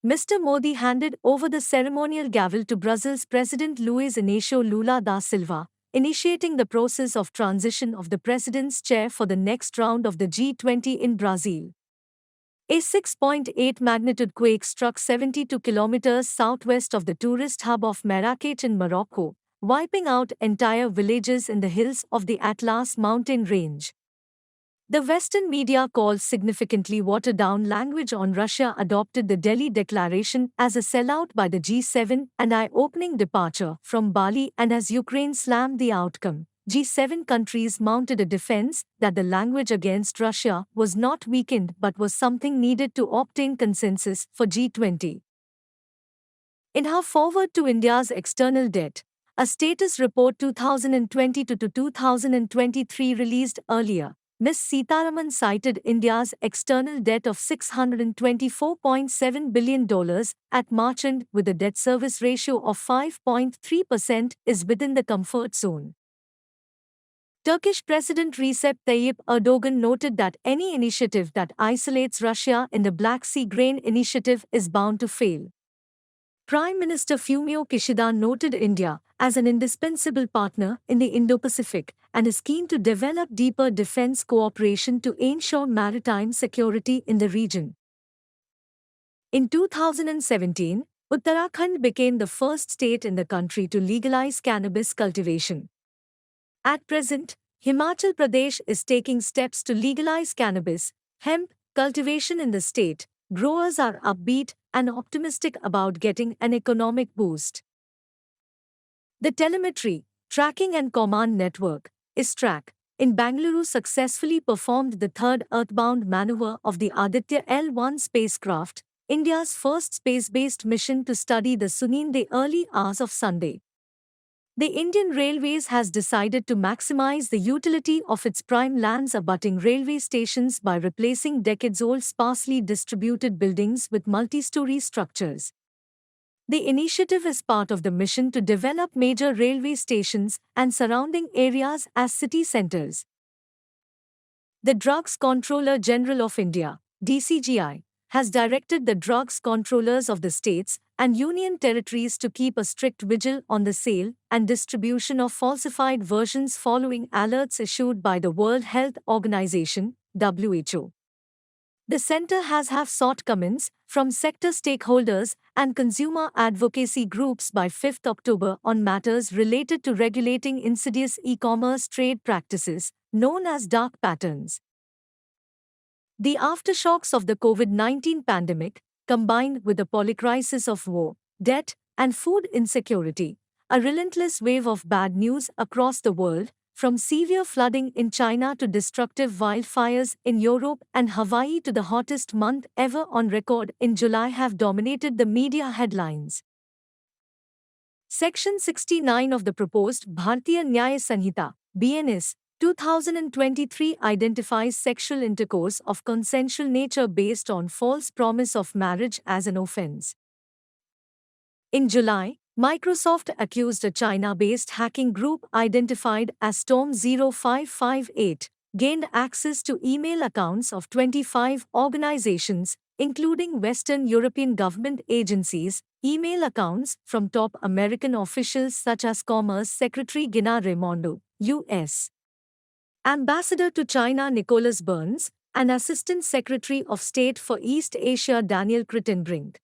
Mr. Modi handed over the ceremonial gavel to Brazil's President Luiz Inácio Lula da Silva, initiating the process of transition of the president's chair for the next round of the G20 in Brazil. A 6.8 magnitude quake struck 72 kilometers southwest of the tourist hub of Marrakech in Morocco, wiping out entire villages in the hills of the Atlas mountain range. The Western media calls significantly watered-down language on Russia adopted the Delhi Declaration as a sellout by the G7 and eye-opening departure from Bali, and as Ukraine slammed the outcome, G7 countries mounted a defense that the language against Russia was not weakened but was something needed to obtain consensus for G20. In her forward to India's external debt, a status report 2022 to 2023 released earlier, Ms. Sitharaman cited India's external debt of $624.7 billion at March end, with a debt service ratio of 5.3%, is within the comfort zone. Turkish President Recep Tayyip Erdogan noted that any initiative that isolates Russia in the Black Sea Grain Initiative is bound to fail. Prime Minister Fumio Kishida noted India as an indispensable partner in the Indo-Pacific and is keen to develop deeper defense cooperation to ensure maritime security in the region. In 2017, Uttarakhand became the first state in the country to legalize cannabis cultivation. At present, Himachal Pradesh is taking steps to legalize cannabis, hemp, cultivation in the state. Growers are upbeat and optimistic about getting an economic boost. The Telemetry, Tracking and Command Network, ISTRAC, in Bangalore successfully performed the third earthbound maneuver of the Aditya L1 spacecraft, India's first space-based mission to study the sun in the early hours of Sunday. The Indian Railways has decided to maximize the utility of its prime lands abutting railway stations by replacing decades-old sparsely distributed buildings with multi-story structures. The initiative is part of the mission to develop major railway stations and surrounding areas as city centers. The Drugs Controller General of India, DCGI, has directed the drugs controllers of the states and union territories to keep a strict vigil on the sale and distribution of falsified versions following alerts issued by the World Health Organization, WHO. The center has sought comments from sector stakeholders and consumer advocacy groups by 5th October on matters related to regulating insidious e-commerce trade practices, known as dark patterns. The aftershocks of the COVID-19 pandemic, combined with the polycrisis of war, debt, and food insecurity, a relentless wave of bad news across the world, from severe flooding in China to destructive wildfires in Europe and Hawaii to the hottest month ever on record in July, have dominated the media headlines. Section 69 of the proposed Bharatiya Nyaya Sanhita, BNS, 2023 identifies sexual intercourse of consensual nature based on false promise of marriage as an offense. In July, Microsoft accused a China-based hacking group identified as Storm 0558, gained access to email accounts of 25 organizations, including Western European government agencies, email accounts from top American officials such as Commerce Secretary Gina Raimondo, U.S. Ambassador to China Nicholas Burns, and Assistant Secretary of State for East Asia Daniel Crittenbrink.